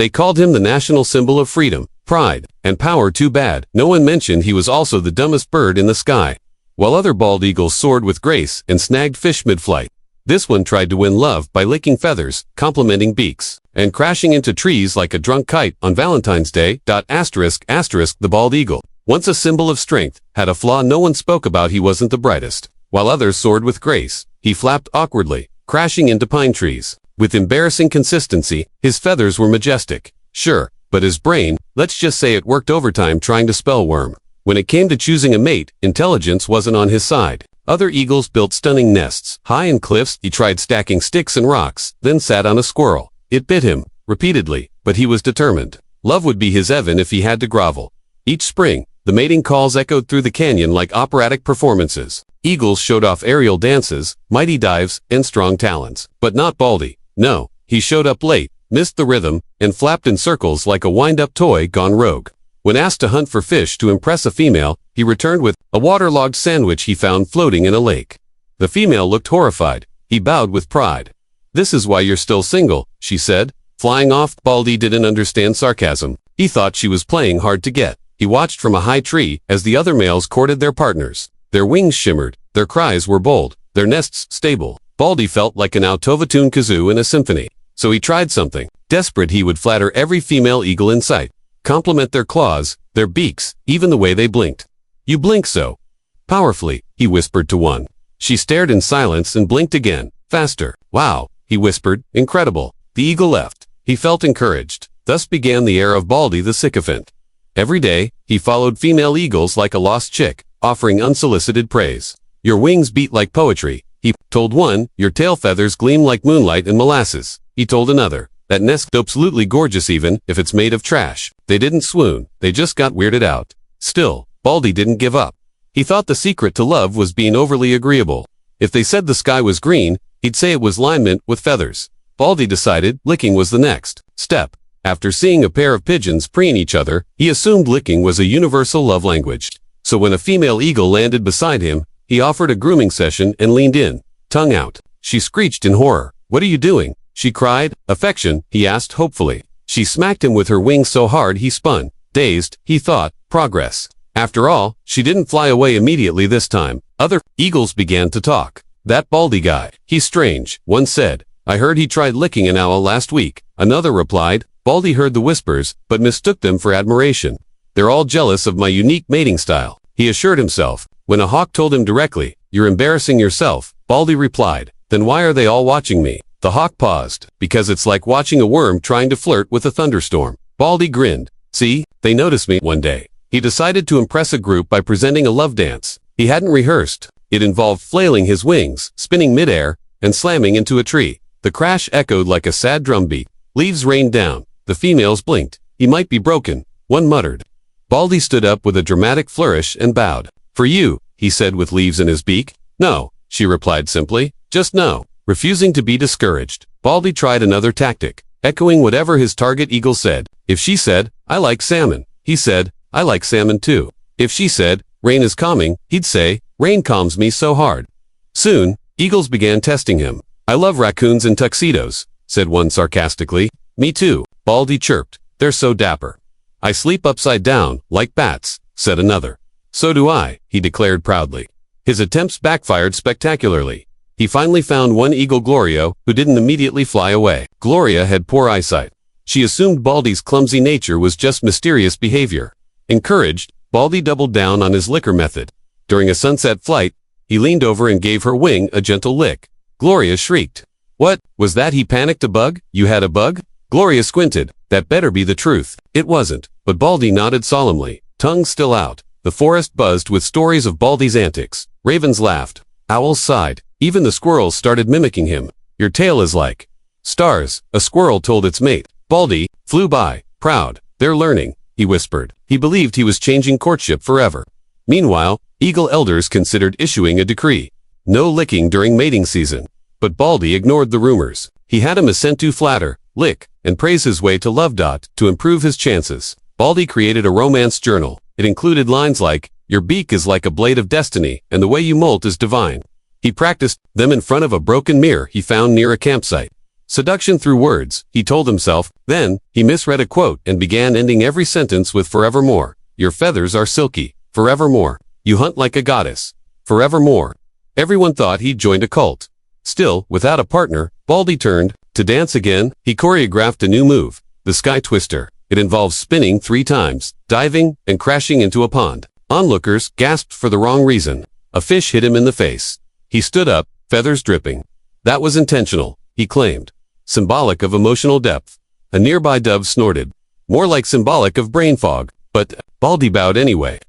They called him the national symbol of freedom, pride, and power. Too bad no one mentioned he was also the dumbest bird in the sky. While other bald eagles soared with grace and snagged fish mid-flight, this one tried to win love by licking feathers, complimenting beaks, and crashing into trees like a drunk kite on Valentine's Day. The bald eagle, once a symbol of strength, had a flaw no one spoke about. He wasn't the brightest. While others soared with grace, he flapped awkwardly, crashing into pine trees. With embarrassing consistency, his feathers were majestic, sure, but his brain, let's just say it worked overtime trying to spell worm. When it came to choosing a mate, intelligence wasn't on his side. Other eagles built stunning nests high in cliffs. He tried stacking sticks and rocks, then sat on a squirrel. It bit him, repeatedly, but he was determined. Love would be his Evan if he had to grovel. Each spring, the mating calls echoed through the canyon like operatic performances. Eagles showed off aerial dances, mighty dives, and strong talons. But not Baldy. No, he showed up late, missed the rhythm, and flapped in circles like a wind-up toy gone rogue. When asked to hunt for fish to impress a female, he returned with a waterlogged sandwich he found floating in a lake. The female looked horrified. He bowed with pride. "This is why you're still single," she said, flying off. Baldy didn't understand sarcasm. He thought she was playing hard to get. He watched from a high tree as the other males courted their partners. Their wings shimmered, their cries were bold, their nests stable. Baldy felt like an out-of-tune kazoo in a symphony. So he tried something. Desperate, he would flatter every female eagle in sight. Compliment their claws, their beaks, even the way they blinked. "You blink so powerfully," he whispered to one. She stared in silence and blinked again, faster. "Wow," he whispered, "incredible." The eagle left. He felt encouraged. Thus began the era of Baldy the sycophant. Every day, he followed female eagles like a lost chick, offering unsolicited praise. "Your wings beat like poetry," he told one. "Your tail feathers gleam like moonlight and molasses," he told another. "That nest absolutely gorgeous even if it's made of trash." They didn't swoon, they just got weirded out. Still, Baldy didn't give up. He thought the secret to love was being overly agreeable. If they said the sky was green, he'd say it was lime mint with feathers. Baldy decided licking was the next step. After seeing a pair of pigeons preen each other, he assumed licking was a universal love language. So when a female eagle landed beside him, he offered a grooming session and leaned in, tongue out. She screeched in horror. "What are you doing?" she cried. "Affection," he asked hopefully. She smacked him with her wings so hard he spun. Dazed, he thought, progress. After all, she didn't fly away immediately this time. Other eagles began to talk. "That Baldy guy, he's strange," one said. "I heard he tried licking an owl last week." Another replied. Baldy heard the whispers, but mistook them for admiration. "They're all jealous of my unique mating style," he assured himself. When a hawk told him directly, "You're embarrassing yourself," Baldy replied, "Then why are they all watching me?" The hawk paused. "Because it's like watching a worm trying to flirt with a thunderstorm." Baldy grinned. "See, they noticed me." One day, he decided to impress a group by presenting a love dance. He hadn't rehearsed. It involved flailing his wings, spinning midair, and slamming into a tree. The crash echoed like a sad drumbeat. Leaves rained down. The females blinked. "He might be broken," one muttered. Baldy stood up with a dramatic flourish and bowed. "For you," he said with leaves in his beak. "No," she replied simply. "Just no." Refusing to be discouraged, Baldy tried another tactic, echoing whatever his target eagle said. If she said, "I like salmon," he said, "I like salmon too." If she said, "Rain is calming," he'd say, "Rain calms me so hard." Soon, eagles began testing him. "I love raccoons in tuxedos," said one sarcastically. "Me too," Baldy chirped. "They're so dapper." "I sleep upside down, like bats," said another. "So do I," he declared proudly. His attempts backfired spectacularly. He finally found one eagle, Gloria, who didn't immediately fly away. Gloria had poor eyesight. She assumed Baldy's clumsy nature was just mysterious behavior. Encouraged, Baldy doubled down on his licker method. During a sunset flight, he leaned over and gave her wing a gentle lick. Gloria shrieked. "What, was that?" He panicked. "A bug? You had a bug?" Gloria squinted. "That better be the truth." It wasn't, but Baldy nodded solemnly, tongue still out. The forest buzzed with stories of Baldy's antics. Ravens laughed. Owls sighed. Even the squirrels started mimicking him. "Your tail is like stars," a squirrel told its mate. Baldy flew by, proud. "They're learning," he whispered. He believed he was changing courtship forever. Meanwhile, eagle elders considered issuing a decree. No licking during mating season. But Baldy ignored the rumors. He had him assent to flatter, lick, and praise his way to love. To improve his chances, Baldy created a romance journal. It included lines like, "Your beak is like a blade of destiny, and the way you molt is divine." He practiced them in front of a broken mirror he found near a campsite. Seduction through words, he told himself. Then, he misread a quote and began ending every sentence with forevermore. Your feathers are silky. Forevermore. You hunt like a goddess. Forevermore. Everyone thought he'd joined a cult. Still, without a partner, Baldy turned. To dance again, he choreographed a new move, the Sky Twister. It involves spinning 3 times, diving, and crashing into a pond. Onlookers gasped for the wrong reason. A fish hit him in the face. He stood up, feathers dripping. That was intentional, he claimed. Symbolic of emotional depth. A nearby dove snorted. More like symbolic of brain fog. But Baldy bowed anyway.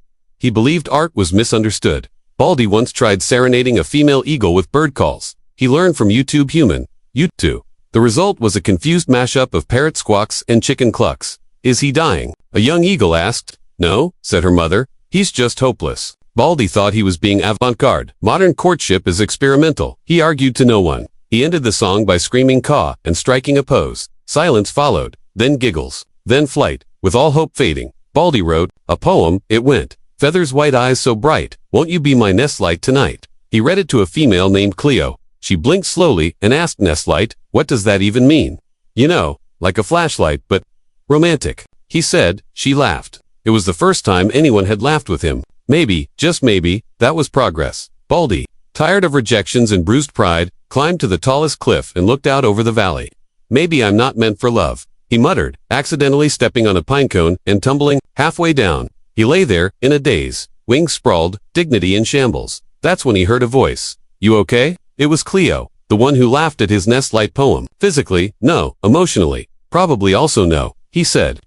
He believed art was misunderstood. Baldy once tried serenading a female eagle with bird calls. He learned from YouTube Human. YouTube. The result was a confused mashup of parrot squawks and chicken clucks. Is he dying? A young eagle asked. No, said her mother. He's just hopeless. Baldy thought he was being avant-garde. Modern courtship is experimental. He argued to no one. He ended the song by screaming caw and striking a pose. Silence followed, then giggles, then flight. With all hope fading, Baldy wrote a poem. It went, feathers, white eyes so bright, won't you be my nestlight tonight? He read it to a female named Cleo. She blinked slowly and asked nestlight, what does that even mean? You know, like a flashlight, but romantic. He said. She laughed. It was the first time anyone had laughed with him. Maybe, just maybe, that was progress. Baldy, tired of rejections and bruised pride, climbed to the tallest cliff and looked out over the valley. Maybe I'm not meant for love, he muttered, accidentally stepping on a pinecone and tumbling halfway down. He lay there, in a daze, wings sprawled, dignity in shambles. That's when he heard a voice. You okay? It was Cleo, the one who laughed at his nestlight poem. Physically, no. Emotionally, probably also no, he said.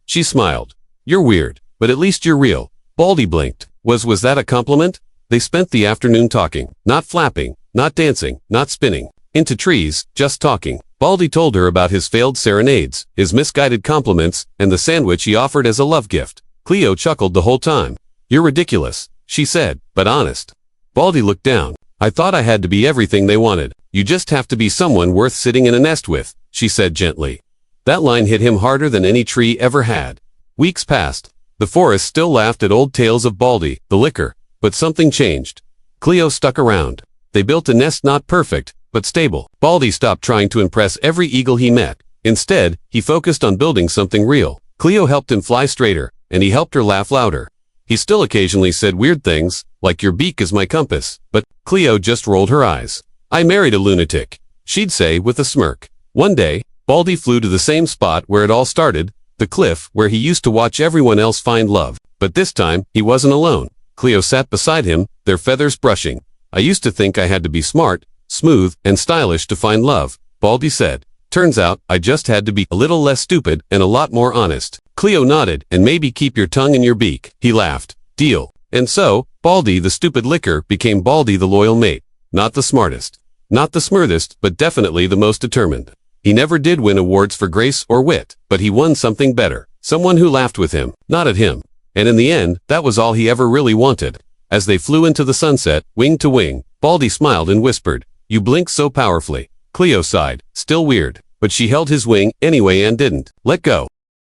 She smiled. You're weird, but at least you're real. Baldy blinked. Was that a compliment? They spent the afternoon talking, not flapping, not dancing, not spinning into trees, just talking. Baldy told her about his failed serenades, his misguided compliments, and the sandwich he offered as a love gift. Cleo chuckled the whole time. You're ridiculous, she said, but honest. Baldy looked down. I thought I had to be everything they wanted. You just have to be someone worth sitting in a nest with, she said gently. That line hit him harder than any tree ever had. Weeks passed. The forest still laughed at old tales of Baldy, the licker, but something changed. Cleo stuck around. They built a nest not perfect, but stable. Baldy stopped trying to impress every eagle he met. Instead, he focused on building something real. Cleo helped him fly straighter, and he helped her laugh louder. He still occasionally said weird things, like your beak is my compass, but Cleo just rolled her eyes. I married a lunatic, she'd say with a smirk. One day, Baldy flew to the same spot where it all started, the cliff where he used to watch everyone else find love. But this time, he wasn't alone. Cleo sat beside him, their feathers brushing. I used to think I had to be smart, smooth, and stylish to find love, Baldy said. Turns out, I just had to be a little less stupid and a lot more honest. Cleo nodded, and maybe keep your tongue in your beak. He laughed. Deal. And so, Baldy the stupid licker became Baldy the loyal mate. Not the smartest. Not the smoothest, but definitely the most determined. He never did win awards for grace or wit, but he won something better. Someone who laughed with him, not at him. And in the end, that was all he ever really wanted. As they flew into the sunset, wing to wing, Baldy smiled and whispered, You blink so powerfully. Cleo sighed, still weird, but she held his wing anyway and didn't let go.